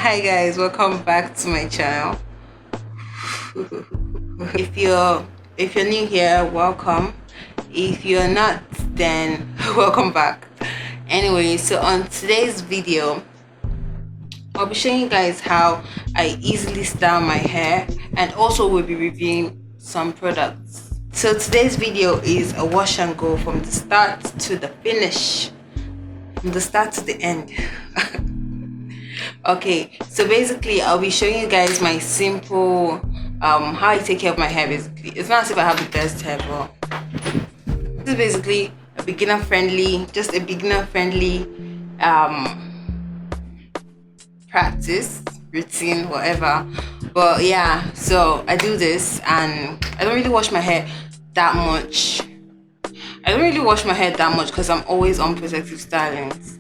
Hi guys, welcome back to my channel. if you're new here, welcome. If you're not, then welcome back. Anyway, so on today's video I'll be showing you guys how I easily style my hair, and also we'll be reviewing some products. So today's video is a wash and go from the start to the finish, from the start to the end. Okay, so basically I'll be showing you guys my simple how I take care of my hair. Basically, it's not as if I have the best hair, but this is basically a beginner friendly practice, routine, whatever. But yeah, so I do this and I don't really wash my hair that much. Because I'm always on protective stylings.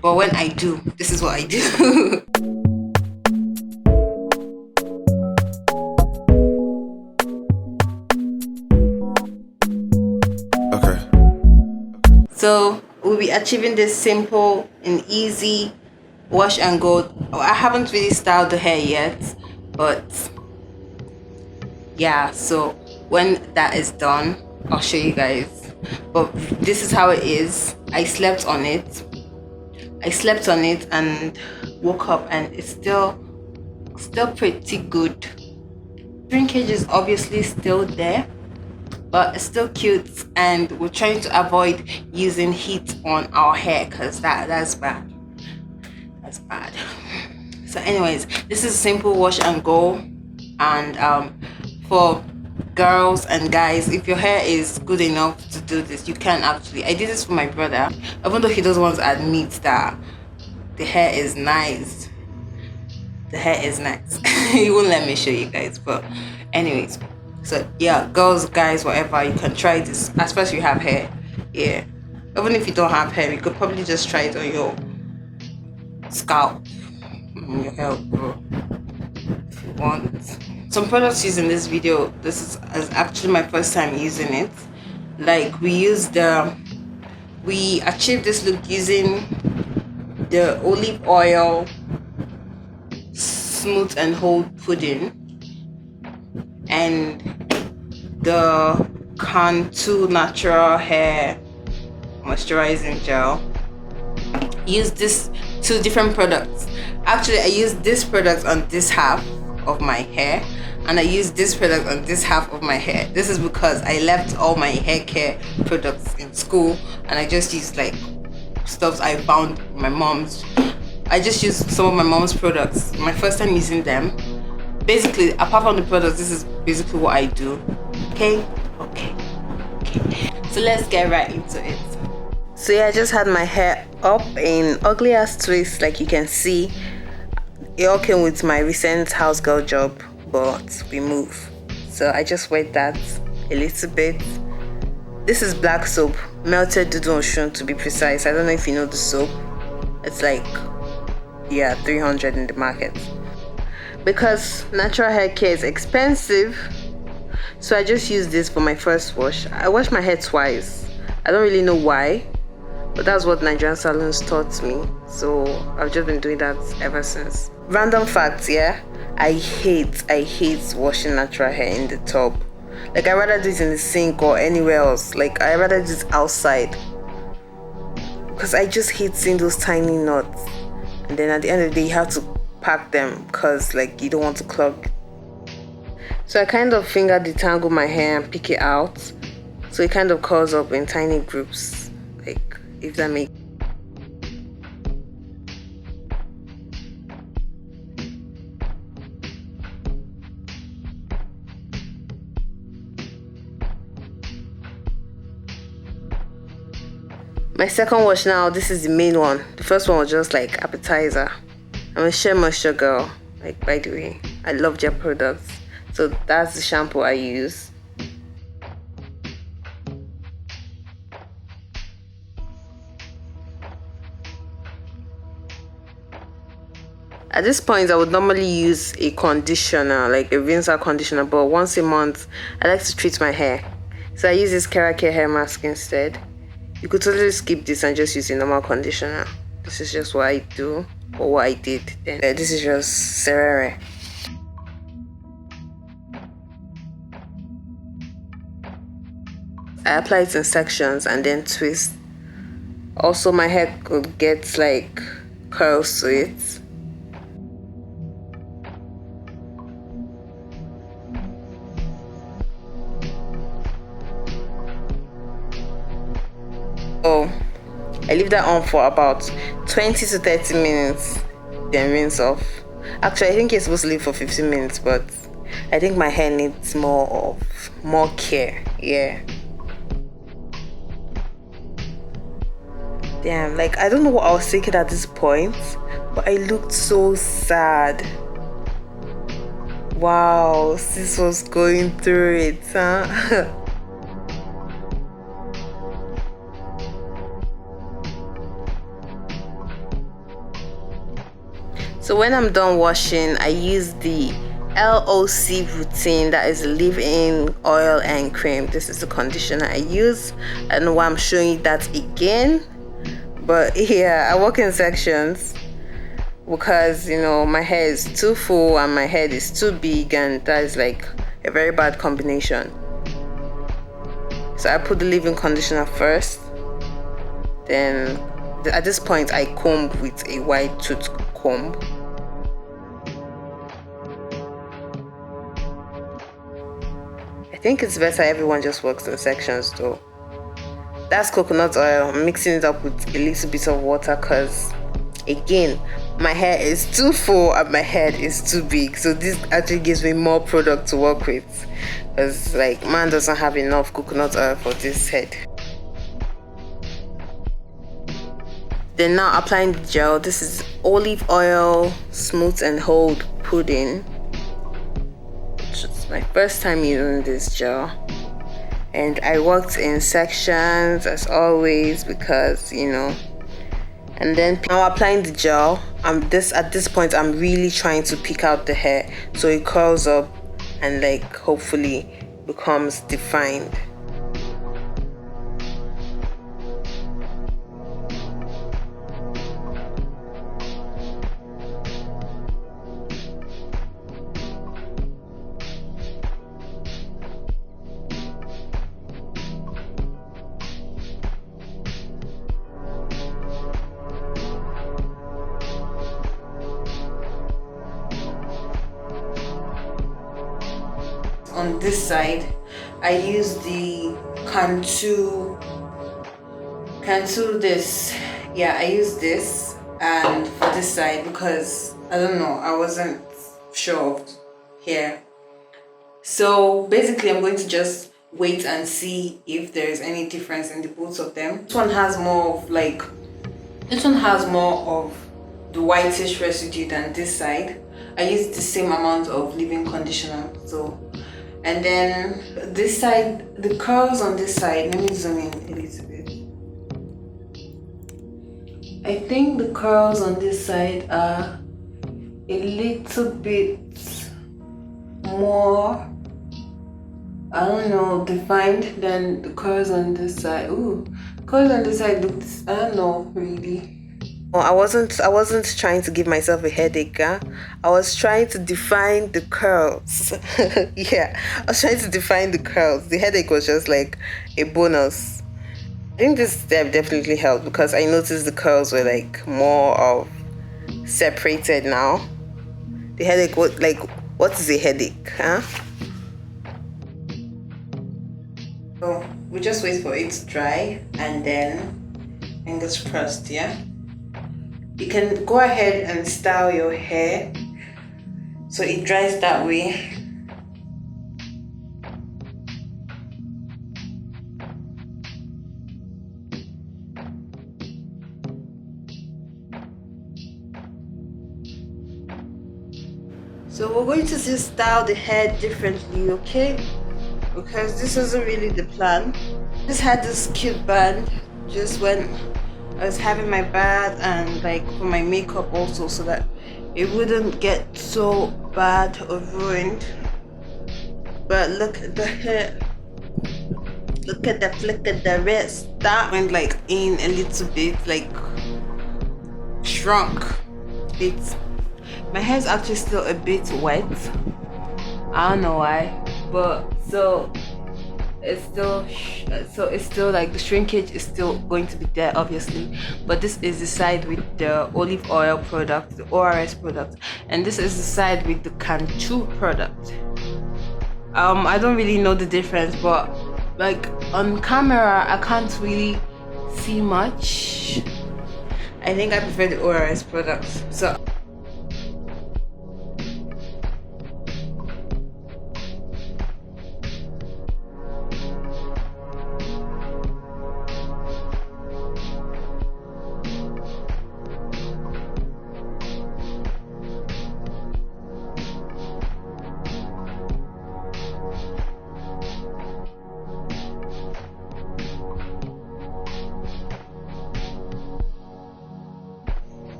But when I do, this is what I do. Okay. So we'll be achieving this simple and easy wash and go. I haven't really styled the hair yet, but yeah, so when that is done, I'll show you guys. But this is how it is. I slept on it and woke up and it's still pretty good. Shrinkage is obviously still there, but it's still cute, and we're trying to avoid using heat on our hair because that's bad. So anyways, this is a simple wash and go, and for girls and guys, if your hair is good enough to do this, you can actually. I did this for my brother, even though he doesn't want to admit that the hair is nice. He won't let me show you guys, but anyways, so yeah, girls, guys, whatever, you can try this, especially if you have hair. Yeah, even if you don't have hair, you could probably just try it on your scalp, on your hair, bro, if you want. Some products used in this video, this is actually my first time using it. Like we achieved this look using the olive oil smooth and hold pudding and the Cantu natural hair moisturizing gel. Use this two different products. Actually, I used this product on this half of my hair, and I used this product on this half of my hair. This is because I left all my hair care products in school, and I just used like stuff I found my mom's. I just used some of my mom's products. My first time using them. Basically, apart from the products, this is basically what I do. Okay. So let's get right into it. So yeah, I just had my hair up in ugly ass twists, like you can see. It all came with my recent house girl job, but we move. So I just wet that a little bit. This is black soap, melted Dudu osun to be precise. I don't know if you know the soap. It's like, yeah, 300 in the market. Because natural hair care is expensive, so I just use this for my first wash. I wash my hair twice. I don't really know why, but that's what Nigerian salons taught me. So I've just been doing that ever since. Random facts, yeah. I hate washing natural hair in the tub. Like, I rather do it in the sink or anywhere else. Like, I rather do it outside, because I just hate seeing those tiny knots, and then at the end of the day you have to pack them because like you don't want to clog. So I kind of finger detangle my hair and pick it out, so it kind of curls up in tiny groups, like, if that makes. My second wash now, this is the main one. The first one was just like appetizer. I'm a Shea moisture girl, like, by the way. I love their products. So that's the shampoo I use. At this point, I would normally use a conditioner, like a rinser conditioner, but once a month, I like to treat my hair. So I use this keracare hair mask instead. You could totally skip this and just use a normal conditioner. This is just what I do. for what I did. Then this is just cerere. I apply it in sections and then twist. Also, my hair could get like curls to it. Oh, I leave that on for about 20 to 30 minutes, then rinse off. Actually, I think you're supposed to leave for 15 minutes, but I think my hair needs more care. Yeah. Damn, like I don't know what I was thinking at this point, but I looked so sad. Wow, sis was going through it, huh? So when I'm done washing, I use the LOC routine, that is leave-in oil and cream. This is the conditioner I use. I don't know why I'm showing you that again, but yeah, I work in sections because, you know, my hair is too full and my head is too big, and that is like a very bad combination. So I put the leave-in conditioner first, then at this point I comb with a wide tooth comb. I think it's better everyone just works in sections though. That's coconut oil. I'm mixing it up with a little bit of water because, again, my hair is too full and my head is too big. So this actually gives me more product to work with, because like man doesn't have enough coconut oil for this head. Then now applying the gel. This is olive oil smooth and hold pudding. It's my first time using this gel, and I worked in sections as always because, you know. And then now applying the gel, at this point I'm really trying to pick out the hair so it curls up and like hopefully becomes defined. On this side, I use the Cantu this. Yeah, I use this, and for this side because I don't know, I wasn't sure here. So basically, I'm going to just wait and see if there's any difference in the both of them. This one has more of the whitish residue than this side. I used the same amount of leave-in conditioner, so. And then this side, the curls on this side, let me zoom in a little bit. I think the curls on this side are a little bit more, I don't know, defined than the curls on this side. Ooh, curls on this side look, I don't know, really. Oh, I wasn't trying to give myself a headache, huh? I was trying to define the curls. Yeah, I was trying to define the curls. The headache was just like a bonus. I think this step definitely helped because I noticed the curls were like more of separated now. The headache was like, what is a headache, huh? So we just wait for it to dry and then fingers crossed, yeah? You can go ahead and style your hair so it dries that way. So we're going to just style the hair differently, okay? Because this wasn't really the plan. Just had this cute band just when I was having my bath and like for my makeup also, so that it wouldn't get so bad or ruined. But look at the hair. Look at the flick of the wrist. That went like in a little bit, like shrunk. bit, my hair is actually still a bit wet. I don't know why, but so it's still like the shrinkage is still going to be there, obviously. But this is the side with the olive oil product, the ORS product, and this is the side with the Cantu product. I don't really know the difference, but like on camera I can't really see much. I think I prefer the ORS products.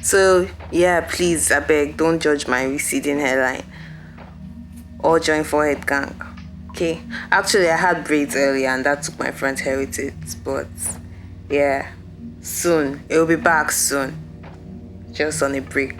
So yeah, please, I beg, don't judge my receding hairline or join forehead gang. Okay, actually I had braids earlier and that took my front hair with it, but yeah, soon it will be back soon, just on a break.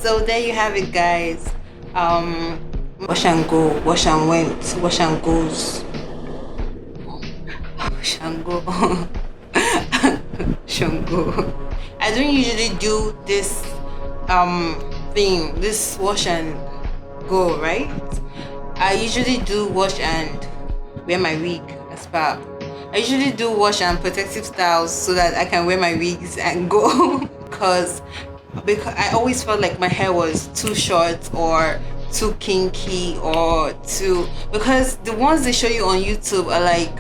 So there you have it, guys. Wash and go, wash and went, wash and goes, wash and go, shango. I don't usually do this thing, this wash and go, right? I usually do wash and wear my wig as well. I usually do wash and protective styles so that I can wear my wigs and go because I always felt like my hair was too short or too kinky or too, because the ones they show you on YouTube are like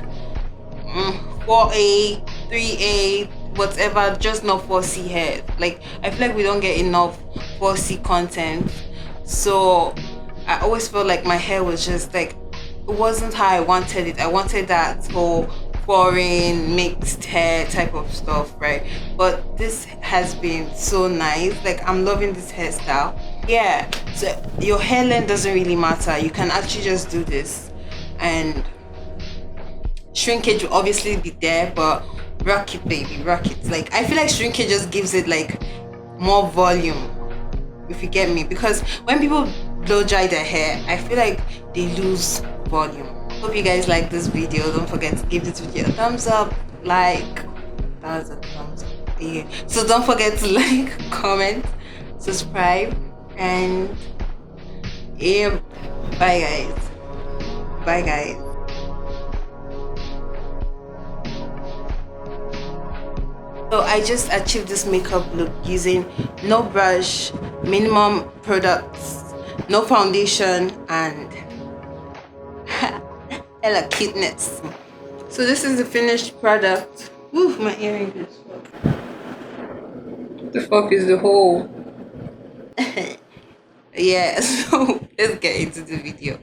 4A, 3A, whatever, just not 4C hair. Like I feel like we don't get enough 4C content, so I always felt like my hair was just like, it wasn't how I wanted it. I wanted that whole foreign mixed hair type of stuff, right? But this has been so nice. Like I'm loving this hairstyle. Yeah, so your hair length doesn't really matter. You can actually just do this, and shrinkage will obviously be there, but rock it, baby, rock it. Like I feel like shrinkage just gives it like more volume, if you get me, because when people blow dry their hair, I feel like they lose volume. Hope you guys like this video. Don't forget to give this video a thumbs up, like, that's a thumbs up, yeah. So don't forget to like, comment, subscribe, and yeah, bye guys, bye guys. So I just achieved this makeup look using no brush, minimum products, no foundation, and hella cuteness. So this is the finished product. Ooh, my earring is the fuck is the hole? Yeah, so let's get into the video.